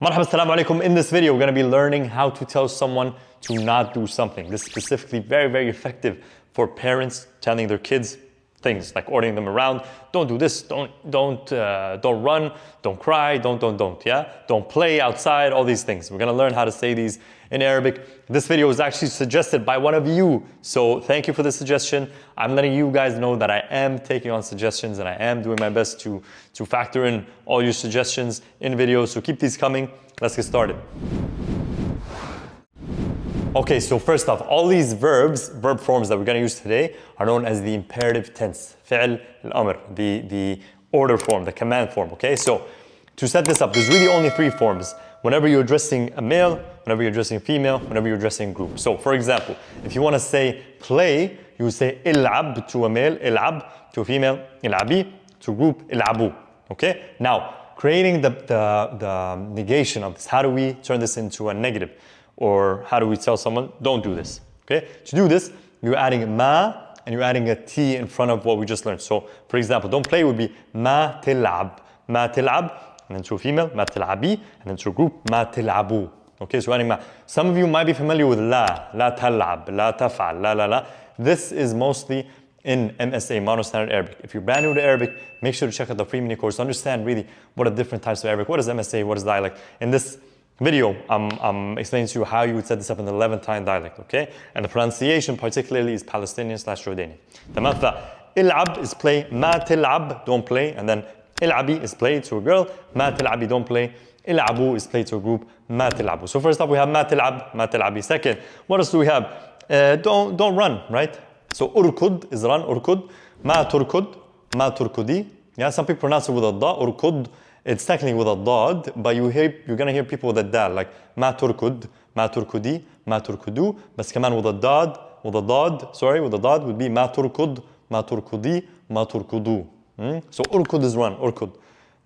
Marhaba, assalamu alaikum. In this video, we're going to be learning how to tell someone to not do something. This is specifically very effective for parents telling their kids things like ordering them around. Don't do this. Don't run. Don't cry. Don't. Yeah. Don't play outside. All these things. We're going to learn how to say these in Arabic. This video was actually suggested by one of you, so thank you for the suggestion. I'm letting you guys know that I am taking on suggestions and I am doing my best to factor in all your suggestions in videos. So keep these coming. Let's get started. Okay, so first off, all these verb forms that we're going to use today are known as the imperative tense. فعل الأمر, the order form, the command form. Okay, so to set this up, there's really only three forms. Whenever you're addressing a male, whenever you're addressing a female, whenever you're addressing a group. So for example, if you want to say play, you would say il'ab to a male, il'ab to a female, il'abi to a group, il'abu. Okay, now creating the negation of this, how do we turn this into a negative? Or how do we tell someone, don't do this? Okay, to do this, you're adding ma and you're adding a T in front of what we just learned. So for example, don't play would be ma til'ab, and then to a female, ma til'abi, and then to a group, ma til'abu. Okay, so adding ma. Some of you might be familiar with la tal'ab, la taf'al, la. This is mostly in MSA, Modern Standard Arabic. If you're brand new to Arabic, make sure to check out the free mini course to understand really what are different types of Arabic. What is MSA, what is dialect? In this video, I'm explaining to you how you would set this up in the Levantine dialect, okay? And the pronunciation particularly is Palestinian/Jordanian. تمام. Il'ab is play, ma til'ab, don't play, and then il'abi is play to a girl, ma til'abi, don't play, il'abu is play to a group, ma til'abu. So first up we have ma til'ab, ma til'abi. Second, what else do we have? Don't run, right? So urkud is run, urkud, ma turkud, ma turkudi. Yeah, some people pronounce it with a da, urkud. It's technically with a dad, but you're gonna hear people with a dal, like ma turkud, ma turkudi, ma turkudu. But kaman with a dad, with a dad would be ma turkud, ma turkudi, ma turkudu. So urkud is run, urkud.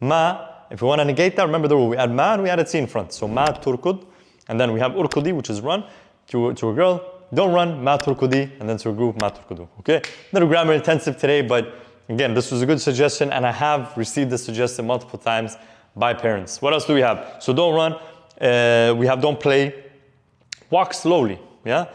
Ma, if we want to negate that, remember the rule, we add ma and we add a T in front. So ma turkud, and then we have urkudi, which is run, to a girl. Don't run, ma turkudi, and then to a group, ma turkudu. Okay? Little grammar intensive today, but again, this was a good suggestion, and I have received this suggestion multiple times by parents. What else do we have? So don't run. We have don't play. Walk slowly. Yeah?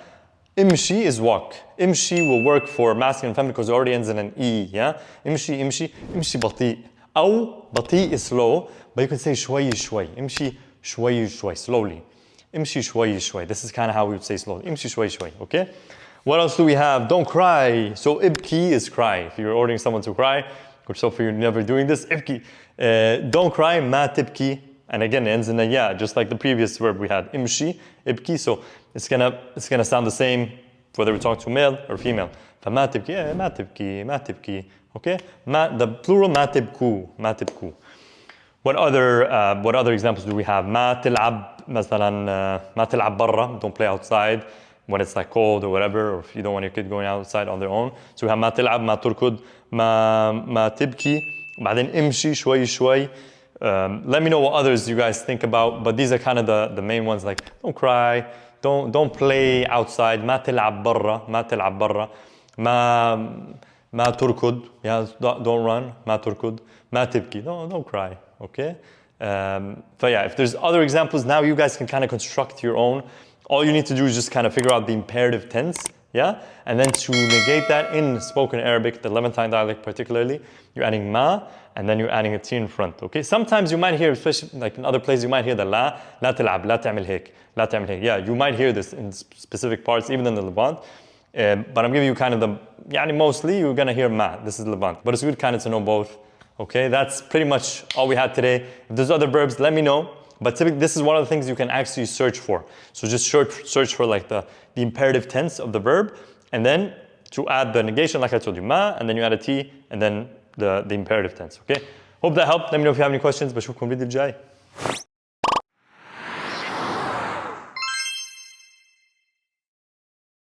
Imshi is walk. Imshi will work for masculine and feminine because it already ends in an E. Yeah? Imshi bati. Aw, bati is slow, but you can say shway. Imshi shway, slowly. Imshi shway. This is kind of how we would say slowly. Imshi shway. Okay? What else do we have? Don't cry. So ibki is cry. If you're ordering someone to cry, or so if you're never doing this, ibki. Don't cry, ma tibki. And again, it ends in a ya, just like the previous verb we had, imshi, ibki. So it's gonna sound the same whether we talk to male or female. فما تبكي, ma tibki. Okay? The plural ma tibku. What other examples do we have? Ma til'ab, مثلا ma til'ab barra, don't play outside when it's like cold or whatever, or if you don't want your kid going outside on their own. So we have ma til'ab, ma turkud, ma tibki, بعدين imshi shway. Let me know what others you guys think about, but these are kind of the main ones, like don't cry, don't play outside, ma til'ab barra, ma turkud, yeah, don't run, ma turkud, ma tibki, don't cry, okay? But yeah, if there's other examples, now you guys can kind of construct your own. All you need to do is just kind of figure out the imperative tense, yeah? And then to negate that in spoken Arabic, the Levantine dialect particularly, you're adding ma, and then you're adding a T in front, okay? Sometimes you might hear, especially like in other places, you might hear the la til'ab, la ta'mil hek. Yeah, you might hear this in specific parts, even in the Levant. But I'm giving you kind of mostly you're gonna hear ma, this is Levant. But it's good kind of to know both, okay? That's pretty much all we had today. If there's other verbs, let me know. But typically, this is one of the things you can actually search for. So just search for like the imperative tense of the verb, and then to add the negation, like I told you, ma, and then you add a T, and then the imperative tense, okay? Hope that helped. Let me know if you have any questions. بشوفكم الفيديو الجاي.